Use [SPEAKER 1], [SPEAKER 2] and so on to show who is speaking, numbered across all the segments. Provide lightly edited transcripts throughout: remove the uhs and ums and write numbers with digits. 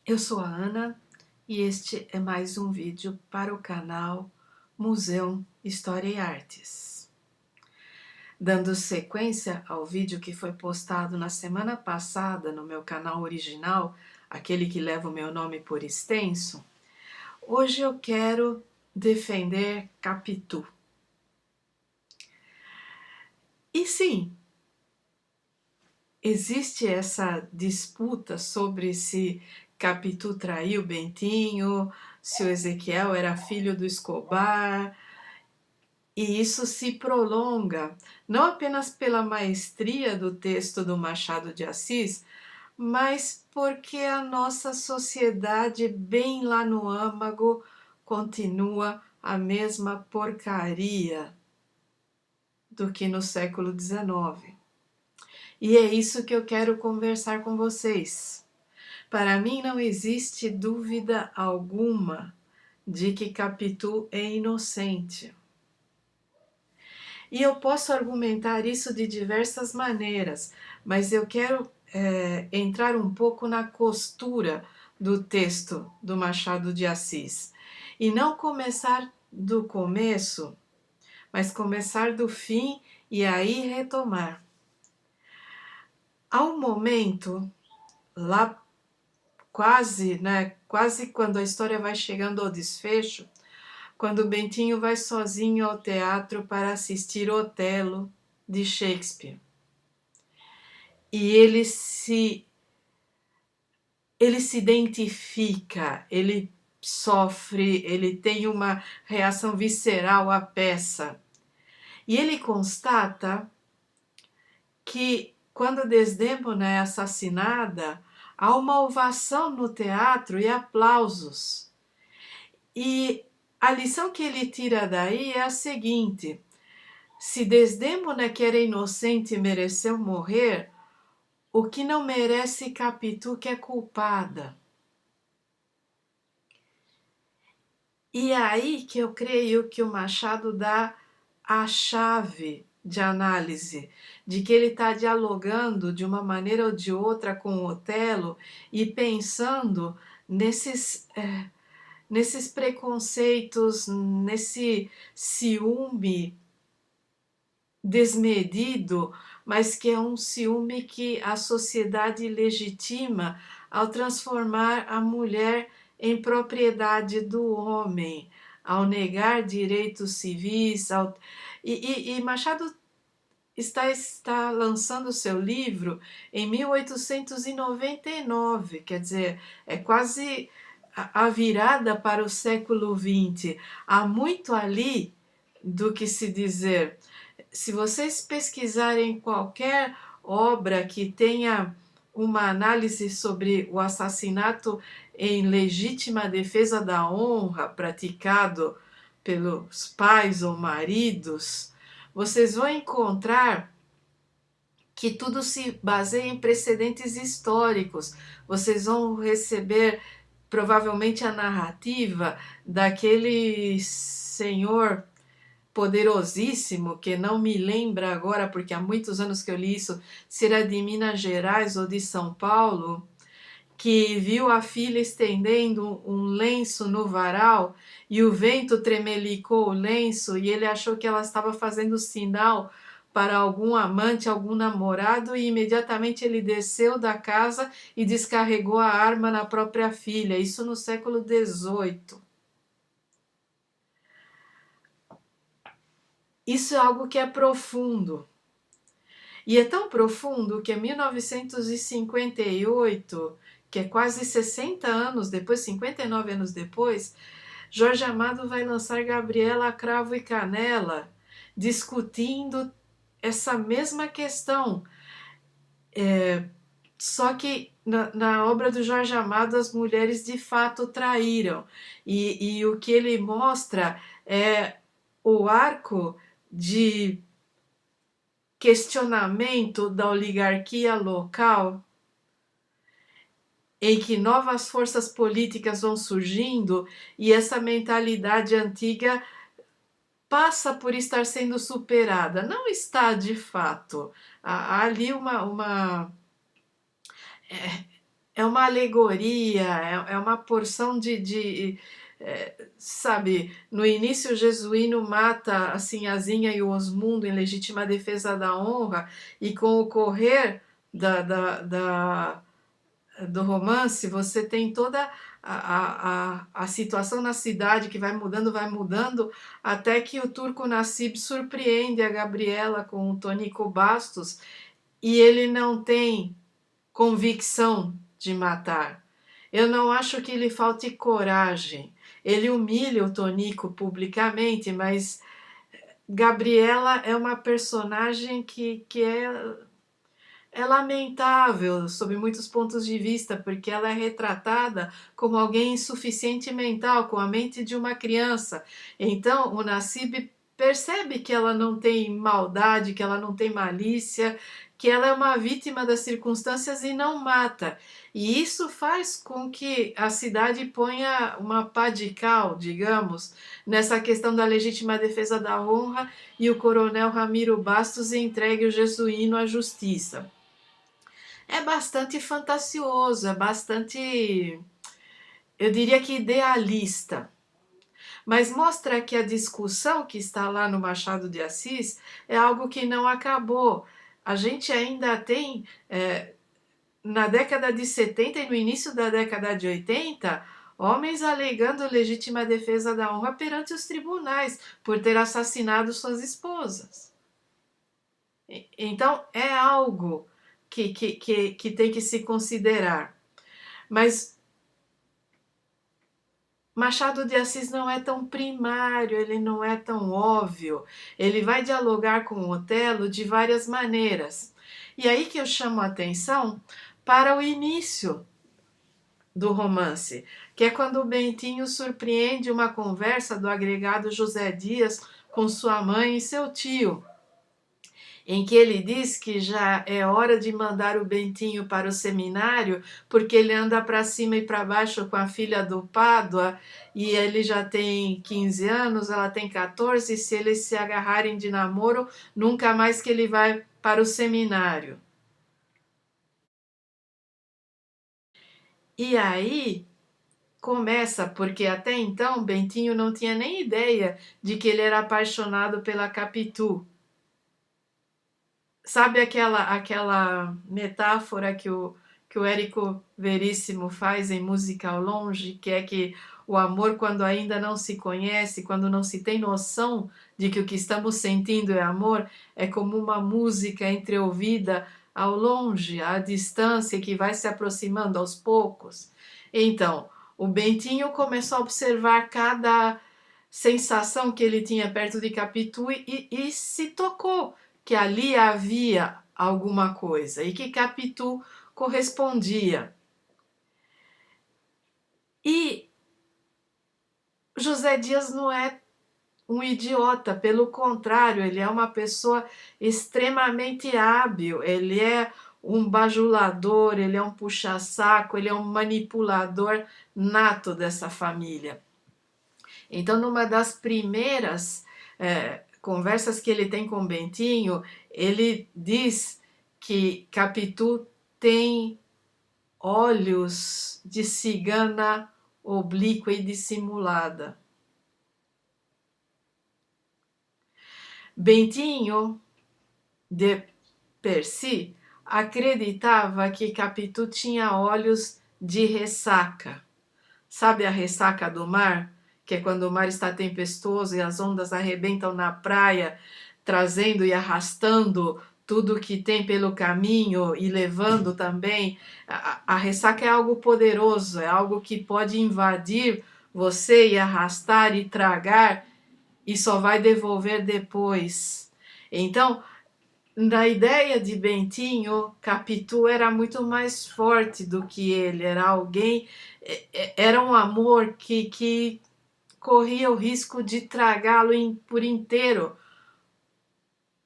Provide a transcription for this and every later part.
[SPEAKER 1] Eu sou a Ana e este é mais um vídeo para o canal Museu História e Artes. Dando sequência ao vídeo que foi postado na semana passada no meu canal original, aquele que leva o meu nome por extenso, hoje eu quero defender Capitu. E sim, existe essa disputa sobre se Capitu traiu Bentinho, se o Ezequiel era filho do Escobar, e isso se prolonga não apenas pela maestria do texto do Machado de Assis, mas porque a nossa sociedade, bem lá no âmago, continua a mesma porcaria do que no século XIX. E é isso que eu quero conversar com vocês. Para mim não existe dúvida alguma de que Capitu é inocente. E eu posso argumentar isso de diversas maneiras, mas eu quero entrar um pouco na costura do texto do Machado de Assis. E não começar do começo, mas começar do fim e aí retomar. Há um momento, lá quase quando a história vai chegando ao desfecho, quando Bentinho vai sozinho ao teatro para assistir Otelo de Shakespeare. E ele se identifica, ele sofre, ele tem uma reação visceral à peça. E ele constata que quando Desdémona é assassinada, há uma ovação no teatro e aplausos. E a lição que ele tira daí é a seguinte: se Desdémona, que era inocente, mereceu morrer, o que não merece Capitu, que é culpada. E é aí que eu creio que o Machado dá a chave de análise, de que ele está dialogando de uma maneira ou de outra com o Otelo e pensando nesses preconceitos, nesse ciúme desmedido, mas que é um ciúme que a sociedade legitima ao transformar a mulher em propriedade do homem, ao negar direitos civis. E Machado está lançando seu livro em 1899, quer dizer, é quase a virada para o século XX. Há muito ali do que se dizer. Se vocês pesquisarem qualquer obra que tenha uma análise sobre o assassinato em legítima defesa da honra praticado pelos pais ou maridos, vocês vão encontrar que tudo se baseia em precedentes históricos. Vocês vão receber provavelmente a narrativa daquele senhor poderosíssimo, que não me lembra agora, porque há muitos anos que eu li isso, se era de Minas Gerais ou de São Paulo, que viu a filha estendendo um lenço no varal e o vento tremelicou o lenço e ele achou que ela estava fazendo sinal para algum amante, algum namorado, e imediatamente ele desceu da casa e descarregou a arma na própria filha, isso no século XVIII. Isso é algo que é profundo. E é tão profundo que em 1958, que é quase 60 anos depois, 59 anos depois, Jorge Amado vai lançar Gabriela, Cravo e Canela, discutindo essa mesma questão. Só que na obra do Jorge Amado as mulheres de fato traíram. E o que ele mostra é o arco de questionamento da oligarquia local, em que novas forças políticas vão surgindo e essa mentalidade antiga passa por estar sendo superada. Não está de fato. Há ali é uma alegoria, é uma porção sabe, no início o Jesuíno mata a Sinhazinha e o Osmundo em legítima defesa da honra, e com o correr do romance, você tem toda a situação na cidade que vai mudando, até que o Turco Nassib surpreende a Gabriela com o Tonico Bastos, e ele não tem convicção de matar. Eu não acho que lhe falte coragem. Ele humilha o Tonico publicamente, mas Gabriela é uma personagem que é lamentável sob muitos pontos de vista, porque ela é retratada como alguém insuficiente mental, com a mente de uma criança. Então, o Nassib percebe que ela não tem maldade, que ela não tem malícia, que ela é uma vítima das circunstâncias e não mata. E isso faz com que a cidade ponha uma pá de cal, digamos, nessa questão da legítima defesa da honra, e o coronel Ramiro Bastos entregue o jesuíno à justiça. É bastante fantasioso, é bastante, eu diria que idealista, mas mostra que a discussão que está lá no Machado de Assis é algo que não acabou. A gente ainda tem, na década de 70 e no início da década de 80, homens alegando legítima defesa da honra perante os tribunais por ter assassinado suas esposas. Então é algo que tem que se considerar. Mas Machado de Assis não é tão primário, ele não é tão óbvio. Ele vai dialogar com Otelo de várias maneiras. E aí que eu chamo a atenção para o início do romance, que é quando o Bentinho surpreende uma conversa do agregado José Dias com sua mãe e seu tio, em que ele diz que já é hora de mandar o Bentinho para o seminário, porque ele anda para cima e para baixo com a filha do Pádua, e ele já tem 15 anos, ela tem 14, e se eles se agarrarem de namoro, nunca mais que ele vai para o seminário. E aí começa, porque até então Bentinho não tinha nem ideia de que ele era apaixonado pela Capitu. Sabe aquela metáfora que o Érico Veríssimo faz em Música ao Longe, que é que o amor, quando ainda não se conhece, quando não se tem noção de que o que estamos sentindo é amor, é como uma música entreouvida ao longe, à distância, que vai se aproximando aos poucos. Então, o Bentinho começou a observar cada sensação que ele tinha perto de Capitu e se tocou que ali havia alguma coisa e que Capitu correspondia. E José Dias não é um idiota, pelo contrário, ele é uma pessoa extremamente hábil, ele é um bajulador, ele é um puxa-saco, ele é um manipulador nato dessa família. Então, numa das primeiras conversas que ele tem com o Bentinho, ele diz que Capitu tem olhos de cigana oblíqua e dissimulada. Bentinho, de per si, acreditava que Capitu tinha olhos de ressaca. Sabe a ressaca do mar? Que é quando o mar está tempestuoso e as ondas arrebentam na praia, trazendo e arrastando tudo que tem pelo caminho e levando também. A ressaca é algo poderoso, é algo que pode invadir você e arrastar e tragar e só vai devolver depois. Então, na ideia de Bentinho, Capitu era muito mais forte do que ele, era alguém, era um amor que corria o risco de tragá-lo por inteiro,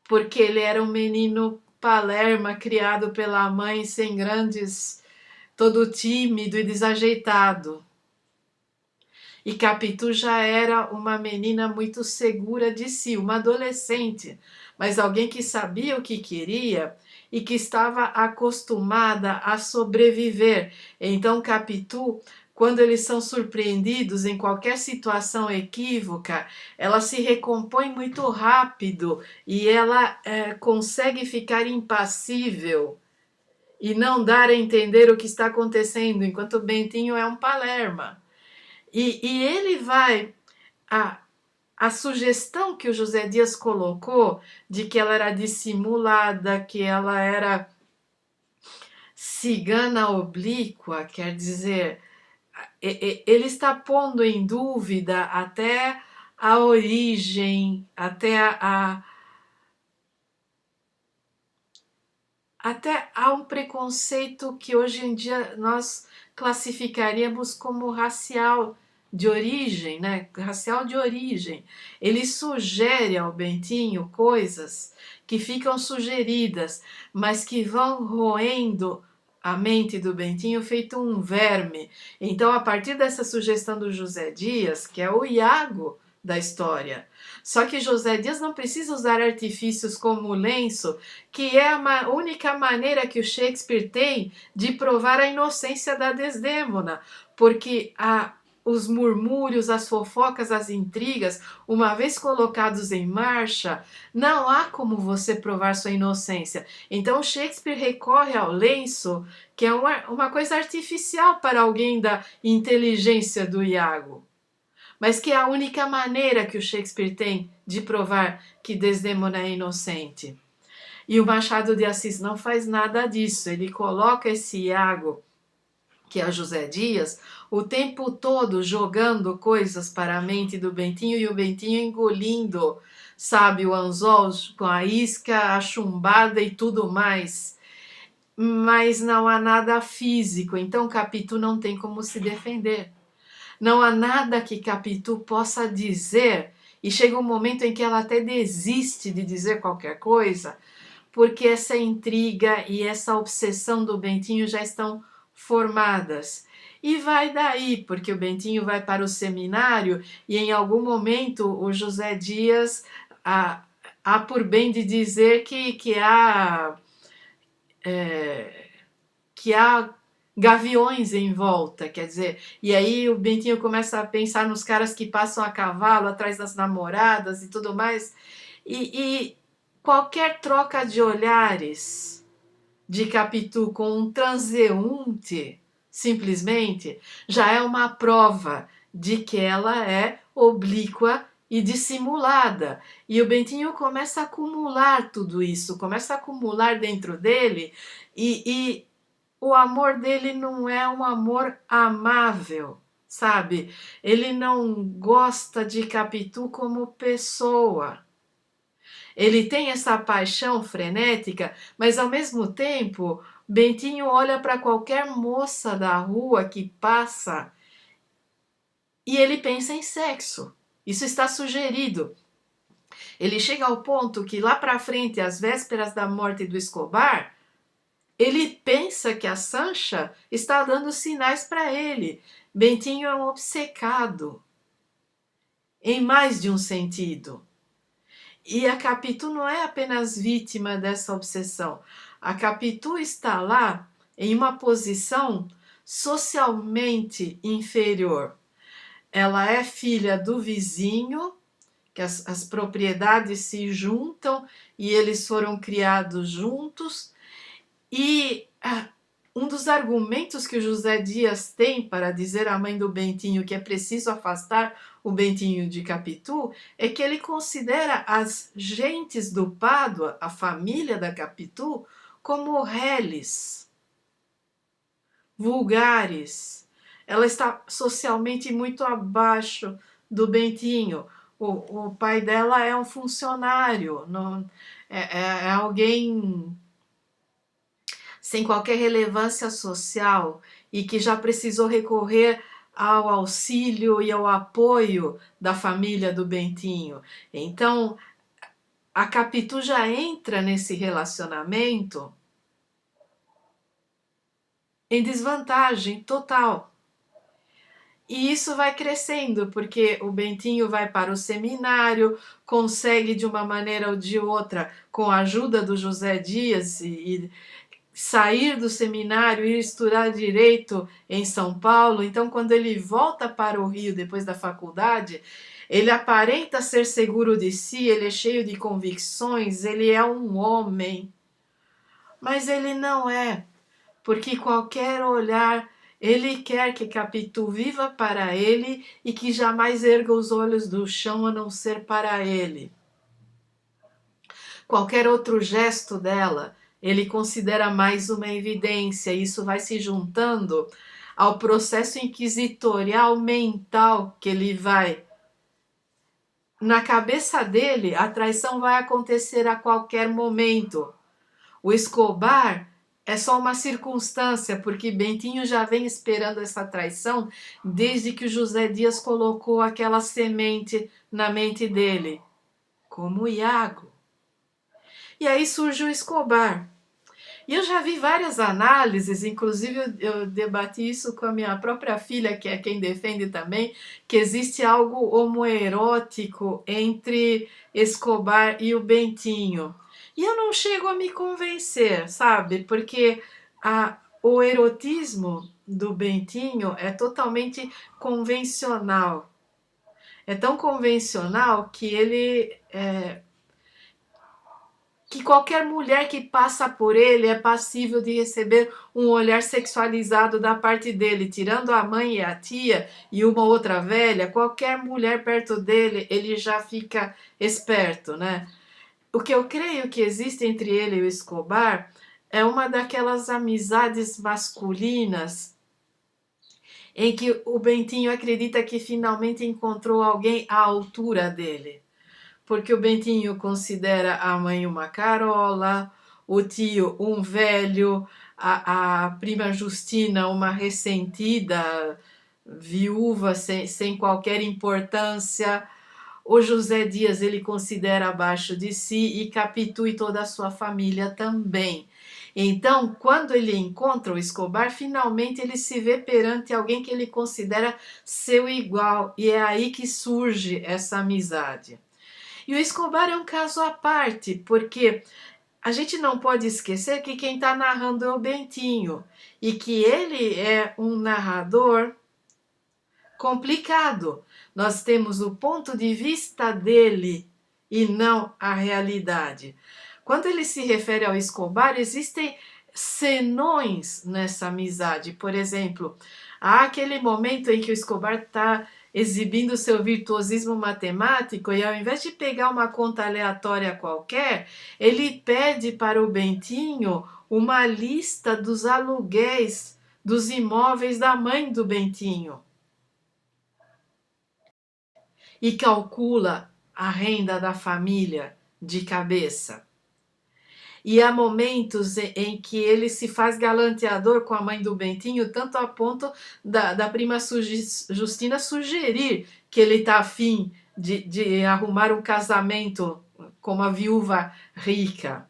[SPEAKER 1] porque ele era um menino palerma, criado pela mãe sem grandes, todo tímido e desajeitado. E Capitu já era uma menina muito segura de si, uma adolescente, mas alguém que sabia o que queria e que estava acostumada a sobreviver. Então, Capitu, quando eles são surpreendidos em qualquer situação equívoca, ela se recompõe muito rápido e ela consegue ficar impassível e não dar a entender o que está acontecendo, enquanto o Bentinho é um palerma. E ele vai. A sugestão que o José Dias colocou de que ela era dissimulada, que ela era cigana oblíqua, quer dizer, ele está pondo em dúvida até a origem, até há um preconceito que hoje em dia nós classificaríamos como racial de origem, né? Racial de origem. Ele sugere ao Bentinho coisas que ficam sugeridas, mas que vão roendo a mente do Bentinho feito um verme. Então, a partir dessa sugestão do José Dias, que é o Iago da história, só que José Dias não precisa usar artifícios como o lenço, que é a única maneira que o Shakespeare tem de provar a inocência da Desdémona, porque os murmúrios, as fofocas, as intrigas, uma vez colocados em marcha, não há como você provar sua inocência. Então Shakespeare recorre ao lenço, que é uma coisa artificial para alguém da inteligência do Iago, mas que é a única maneira que o Shakespeare tem de provar que Desdémona é inocente. E o Machado de Assis não faz nada disso, ele coloca esse Iago, que é José Dias, o tempo todo jogando coisas para a mente do Bentinho e o Bentinho engolindo, sabe, o anzol com a isca, a chumbada e tudo mais. Mas não há nada físico, então Capitu não tem como se defender. Não há nada que Capitu possa dizer, e chega um momento em que ela até desiste de dizer qualquer coisa, porque essa intriga e essa obsessão do Bentinho já estão formadas. E vai daí, porque o Bentinho vai para o seminário e em algum momento o José Dias há por bem de dizer que há gaviões em volta, quer dizer, e aí o Bentinho começa a pensar nos caras que passam a cavalo atrás das namoradas e tudo mais, e qualquer troca de olhares de Capitu com um transeunte, simplesmente, já é uma prova de que ela é oblíqua e dissimulada. E o Bentinho começa a acumular tudo isso, começa a acumular dentro dele, e o amor dele não é um amor amável, sabe? Ele não gosta de Capitu como pessoa. Ele tem essa paixão frenética, mas ao mesmo tempo, Bentinho olha para qualquer moça da rua que passa e ele pensa em sexo. Isso está sugerido. Ele chega ao ponto que lá para frente, às vésperas da morte do Escobar, ele pensa que a Sancha está dando sinais para ele. Bentinho é um obcecado, em mais de um sentido. E a Capitu não é apenas vítima dessa obsessão. A Capitu está lá em uma posição socialmente inferior. Ela é filha do vizinho, que as propriedades se juntam e eles foram criados juntos. E um dos argumentos que o José Dias tem para dizer à mãe do Bentinho que é preciso afastar o Bentinho de Capitu é que ele considera as gentes do Pádua, a família da Capitu, como reles, vulgares. Ela está socialmente muito abaixo do Bentinho. O pai dela é um funcionário, não, é alguém sem qualquer relevância social e que já precisou recorrer ao auxílio e ao apoio da família do Bentinho. Então, a Capitu já entra nesse relacionamento em desvantagem total. E isso vai crescendo, porque o Bentinho vai para o seminário, consegue de uma maneira ou de outra, com a ajuda do José Dias, e sair do seminário e ir estudar direito em São Paulo. Então, quando ele volta para o Rio depois da faculdade, ele aparenta ser seguro de si, ele é cheio de convicções, ele é um homem, mas ele não é, porque qualquer olhar, ele quer que Capitu viva para ele e que jamais erga os olhos do chão a não ser para ele. Qualquer outro gesto dela, ele considera mais uma evidência. Isso vai se juntando ao processo inquisitorial mental que ele vai. Na cabeça dele, a traição vai acontecer a qualquer momento. O Escobar é só uma circunstância, porque Bentinho já vem esperando essa traição desde que o José Dias colocou aquela semente na mente dele, como Iago. E aí surge o Escobar. E eu já vi várias análises, inclusive eu debati isso com a minha própria filha, que é quem defende também, que existe algo homoerótico entre Escobar e o Bentinho. E eu não chego a me convencer, sabe? Porque o erotismo do Bentinho é totalmente convencional. É tão convencional que que qualquer mulher que passa por ele é passível de receber um olhar sexualizado da parte dele, tirando a mãe e a tia e uma outra velha, qualquer mulher perto dele, ele já fica esperto, né? O que eu creio que existe entre ele e o Escobar é uma daquelas amizades masculinas em que o Bentinho acredita que finalmente encontrou alguém à altura dele. Porque o Bentinho considera a mãe uma carola, o tio um velho, a prima Justina uma ressentida, viúva sem qualquer importância. O José Dias ele considera abaixo de si e Capitu e toda a sua família também. Então, quando ele encontra o Escobar, finalmente ele se vê perante alguém que ele considera seu igual, e é aí que surge essa amizade. E o Escobar é um caso à parte, porque a gente não pode esquecer que quem está narrando é o Bentinho, e que ele é um narrador complicado. Nós temos o ponto de vista dele e não a realidade. Quando ele se refere ao Escobar, existem senões nessa amizade. Por exemplo, há aquele momento em que o Escobar está exibindo seu virtuosismo matemático e ao invés de pegar uma conta aleatória qualquer, ele pede para o Bentinho uma lista dos aluguéis dos imóveis da mãe do Bentinho e calcula a renda da família de cabeça. E há momentos em que ele se faz galanteador com a mãe do Bentinho, tanto a ponto da prima Justina sugerir que ele está afim de arrumar um casamento com uma viúva rica.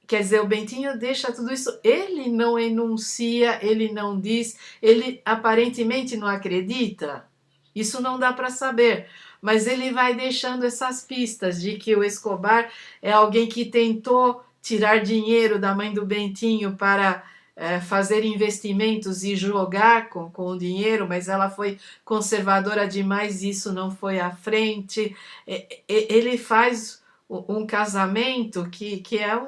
[SPEAKER 1] Quer dizer, o Bentinho deixa tudo isso, ele não enuncia, ele não diz, ele aparentemente não acredita. Isso não dá para saber, mas ele vai deixando essas pistas de que o Escobar é alguém que tentou tirar dinheiro da mãe do Bentinho para fazer investimentos e jogar com o dinheiro, mas ela foi conservadora demais e isso não foi à frente. Ele faz um casamento que é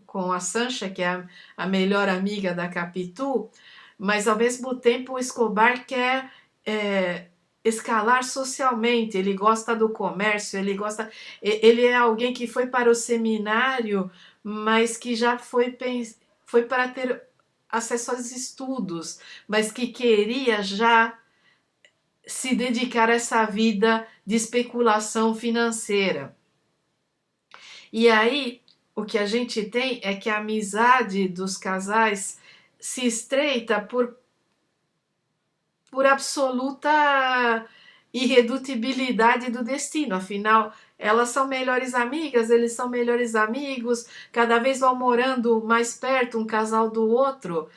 [SPEAKER 1] com a Sancha, que é a melhor amiga da Capitu, mas ao mesmo tempo o Escobar quer escalar socialmente, ele gosta do comércio, ele é alguém que foi para o seminário, mas que já foi para ter acesso aos estudos, mas que queria já se dedicar a essa vida de especulação financeira. E aí, o que a gente tem é que a amizade dos casais se estreita por absoluta irredutibilidade do destino. Afinal, elas são melhores amigas, eles são melhores amigos, cada vez vão morando mais perto um casal do outro,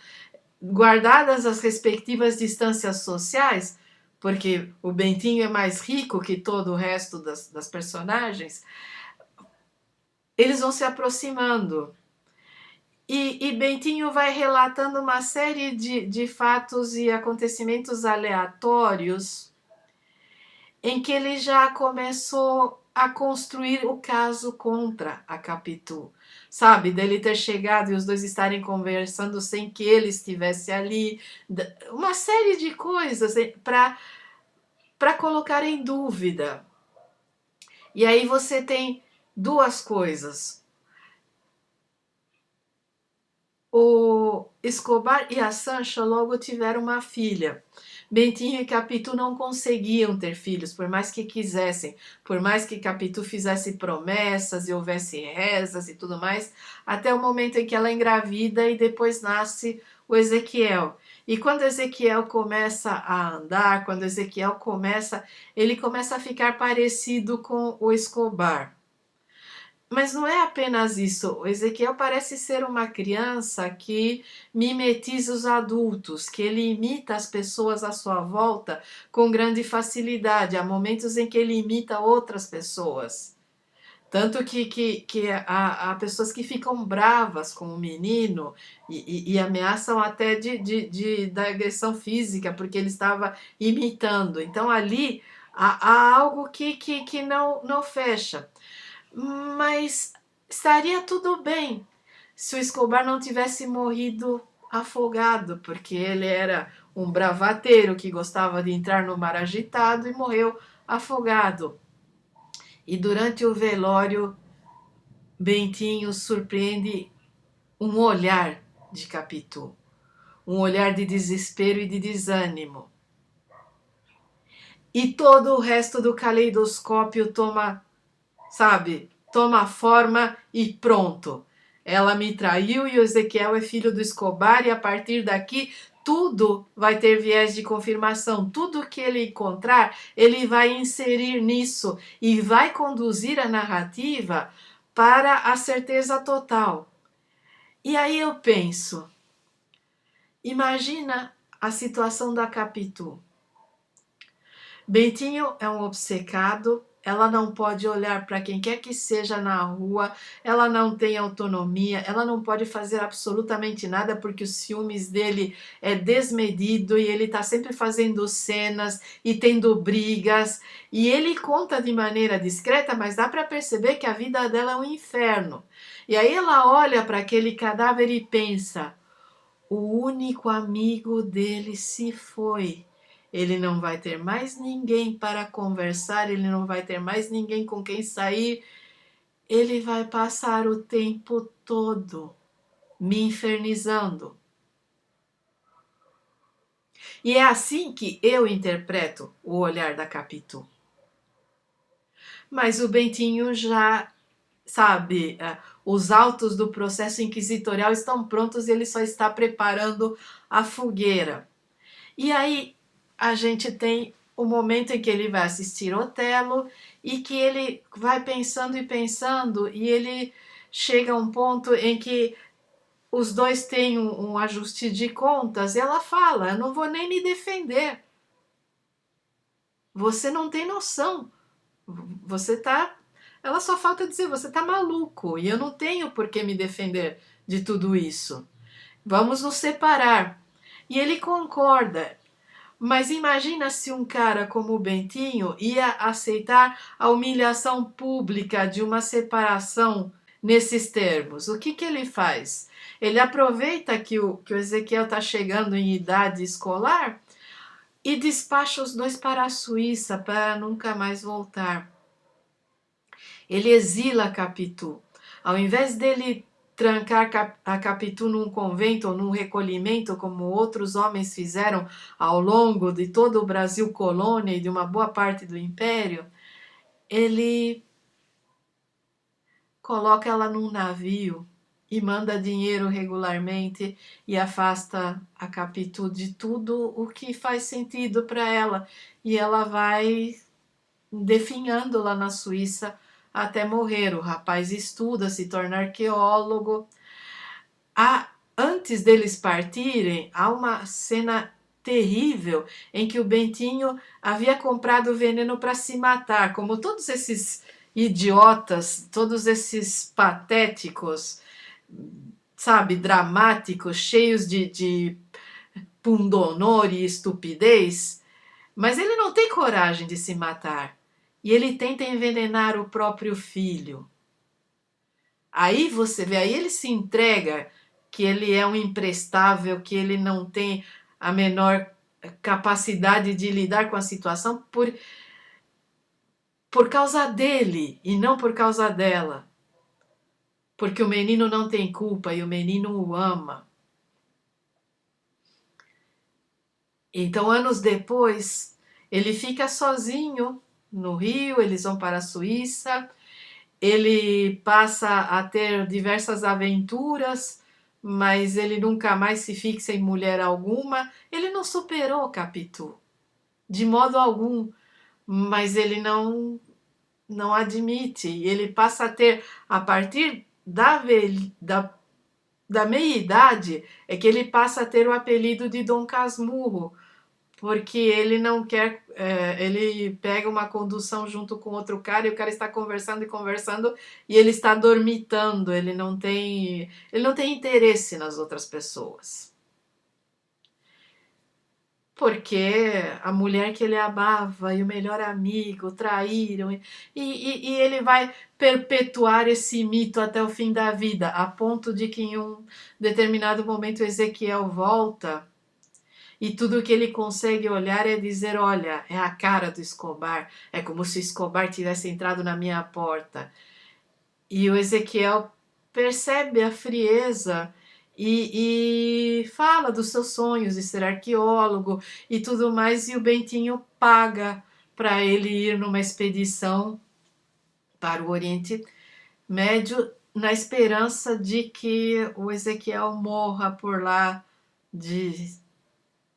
[SPEAKER 1] guardadas as respectivas distâncias sociais, porque o Bentinho é mais rico que todo o resto das personagens, eles vão se aproximando. E Bentinho vai relatando uma série de fatos e acontecimentos aleatórios em que ele já começou a construir o caso contra a Capitu. Sabe, dele ter chegado e os dois estarem conversando sem que ele estivesse ali, uma série de coisas para colocar em dúvida. E aí você tem duas coisas. O Escobar e a Sancha logo tiveram uma filha. Bentinho e Capitu não conseguiam ter filhos, por mais que quisessem, por mais que Capitu fizesse promessas e houvesse rezas e tudo mais, até o momento em que ela engravida e depois nasce o Ezequiel. E quando Ezequiel começa a andar, quando Ezequiel começa, ele começa a ficar parecido com o Escobar. Mas não é apenas isso. O Ezequiel parece ser uma criança que mimetiza os adultos, que ele imita as pessoas à sua volta com grande facilidade. Há momentos em que ele imita outras pessoas. Tanto que há pessoas que ficam bravas com o menino e ameaçam até da agressão física, porque ele estava imitando. Então ali há algo que não fecha. Mas estaria tudo bem se o Escobar não tivesse morrido afogado, porque ele era um bravateiro que gostava de entrar no mar agitado e morreu afogado. E durante o velório, Bentinho surpreende um olhar de Capitu, um olhar de desespero e de desânimo. E todo o resto do caleidoscópio toma, sabe, toma forma e pronto. Ela me traiu e o Ezequiel é filho do Escobar e a partir daqui tudo vai ter viés de confirmação. Tudo que ele encontrar, ele vai inserir nisso e vai conduzir a narrativa para a certeza total. E aí eu penso, imagina a situação da Capitu. Bentinho é um obcecado, ela não pode olhar para quem quer que seja na rua, ela não tem autonomia, ela não pode fazer absolutamente nada porque os ciúmes dele é desmedido e ele está sempre fazendo cenas e tendo brigas. E ele conta de maneira discreta, mas dá para perceber que a vida dela é um inferno. E aí ela olha para aquele cadáver e pensa: o único amigo dele se foi. Ele não vai ter mais ninguém para conversar, ele não vai ter mais ninguém com quem sair. Ele vai passar o tempo todo me infernizando. E é assim que eu interpreto o olhar da Capitu. Mas o Bentinho já sabe, os autos do processo inquisitorial estão prontos e ele só está preparando a fogueira. E aí a gente tem o momento em que ele vai assistir Otelo e que ele vai pensando e pensando e ele chega a um ponto em que os dois têm um ajuste de contas e ela fala: eu não vou nem me defender. Você não tem noção. Você tá... Ela só falta dizer: você tá maluco e eu não tenho por que me defender de tudo isso. Vamos nos separar. E ele concorda. Mas imagina se um cara como o Bentinho ia aceitar a humilhação pública de uma separação nesses termos. O que ele faz? Ele aproveita que o Ezequiel está chegando em idade escolar e despacha os dois para a Suíça para nunca mais voltar. Ele exila a Capitu. Ao invés dele trancar a Capitu num convento ou num recolhimento, como outros homens fizeram ao longo de todo o Brasil colônia e de uma boa parte do Império, ele coloca ela num navio e manda dinheiro regularmente e afasta a Capitu de tudo o que faz sentido para ela. E ela vai definhando lá na Suíça até morrer. O rapaz estuda, se torna arqueólogo. Antes deles partirem, há uma cena terrível em que o Bentinho havia comprado veneno para se matar, como todos esses idiotas, todos esses patéticos, sabe, dramáticos, cheios de pundonor e estupidez, mas ele não tem coragem de se matar. E ele tenta envenenar o próprio filho. Aí você vê, aí ele se entrega que ele é um imprestável, que ele não tem a menor capacidade de lidar com a situação por causa dele e não por causa dela. Porque o menino não tem culpa e o menino o ama. Então, anos depois, ele fica sozinho no Rio, eles vão para a Suíça, ele passa a ter diversas aventuras, mas ele nunca mais se fixa em mulher alguma. Ele não superou Capitu, de modo algum, mas ele não admite. Ele passa a ter, a partir da meia-idade, é que ele passa a ter o apelido de Dom Casmurro, porque ele não quer, ele pega uma condução junto com outro cara e o cara está conversando e conversando e ele está dormitando, ele não tem interesse nas outras pessoas. Porque a mulher que ele amava e o melhor amigo traíram e ele vai perpetuar esse mito até o fim da vida, a ponto de que em um determinado momento Ezequiel volta e tudo que ele consegue olhar é dizer, olha, é a cara do Escobar, é como se Escobar tivesse entrado na minha porta. E o Ezequiel percebe a frieza e fala dos seus sonhos de ser arqueólogo e tudo mais, e o Bentinho paga para ele ir numa expedição para o Oriente Médio na esperança de que o Ezequiel morra por lá,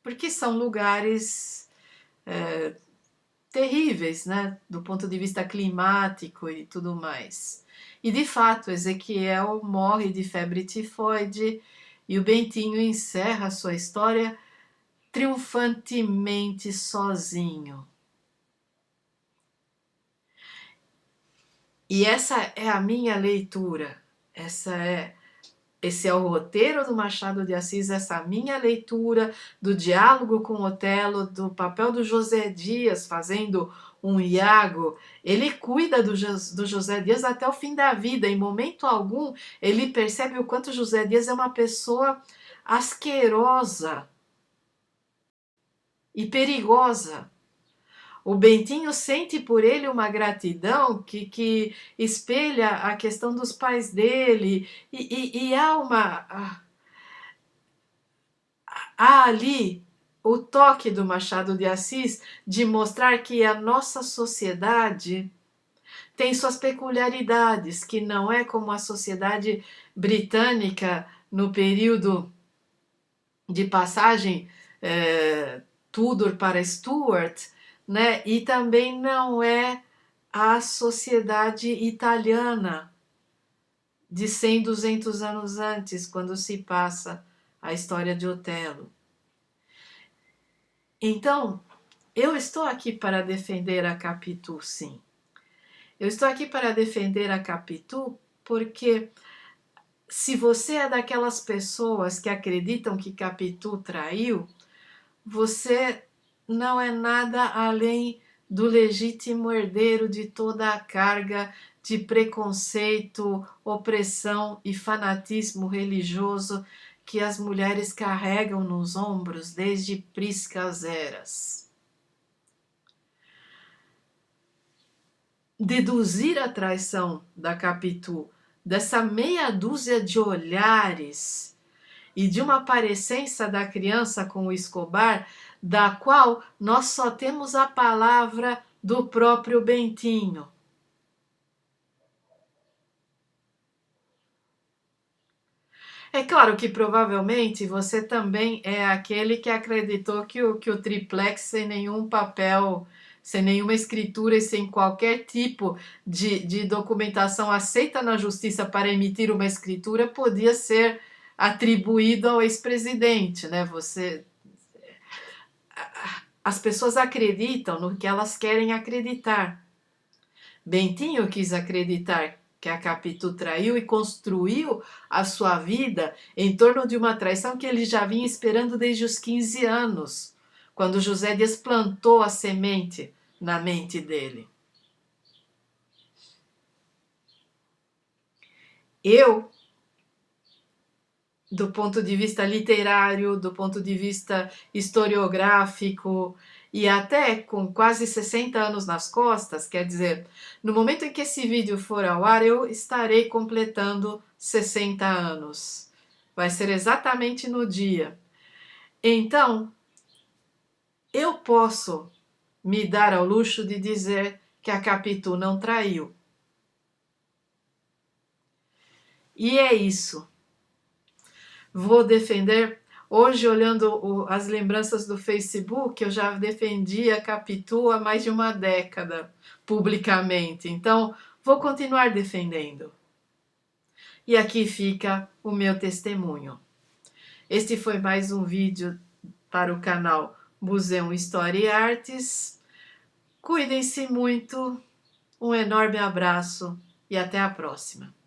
[SPEAKER 1] porque são lugares terríveis, né, do ponto de vista climático e tudo mais. E de fato, Ezequiel morre de febre tifoide e o Bentinho encerra sua história triunfantemente sozinho. E essa é a minha leitura, esse é o roteiro do Machado de Assis, essa minha leitura do diálogo com Otelo, do papel do José Dias fazendo um Iago. Ele cuida do José Dias até o fim da vida. Em momento algum, ele percebe o quanto José Dias é uma pessoa asquerosa e perigosa. O Bentinho sente por ele uma gratidão que espelha a questão dos pais dele, e há ali o toque do Machado de Assis de mostrar que a nossa sociedade tem suas peculiaridades, que não é como a sociedade britânica no período de passagem Tudor para Stuart, né? E também não é a sociedade italiana de 100, 200 anos antes, quando se passa a história de Otelo. Então, eu estou aqui para defender a Capitu, sim. Eu estou aqui para defender a Capitu porque se você é daquelas pessoas que acreditam que Capitu traiu, você não é nada além do legítimo herdeiro de toda a carga de preconceito, opressão e fanatismo religioso que as mulheres carregam nos ombros desde priscas eras. Deduzir a traição da Capitu dessa meia dúzia de olhares e de uma parecença da criança com o Escobar, da qual nós só temos a palavra do próprio Bentinho. É claro que provavelmente você também é aquele que acreditou que o triplex, sem nenhum papel, sem nenhuma escritura e sem qualquer tipo de documentação aceita na justiça para emitir uma escritura, podia ser atribuído ao ex-presidente, né? as pessoas acreditam no que elas querem acreditar. Bentinho quis acreditar que a Capitu traiu e construiu a sua vida em torno de uma traição que ele já vinha esperando desde os 15 anos, quando José desplantou a semente na mente dele. Eu, do ponto de vista literário, do ponto de vista historiográfico, e até com quase 60 anos nas costas, quer dizer, no momento em que esse vídeo for ao ar, eu estarei completando 60 anos. Vai ser exatamente no dia. Então, eu posso me dar ao luxo de dizer que a Capitu não traiu. E é isso. Vou defender. Hoje, olhando as lembranças do Facebook, eu já defendi a Capitu há mais de uma década, publicamente. Então, vou continuar defendendo. E aqui fica o meu testemunho. Este foi mais um vídeo para o canal Museu História e Artes. Cuidem-se muito, um enorme abraço e até a próxima.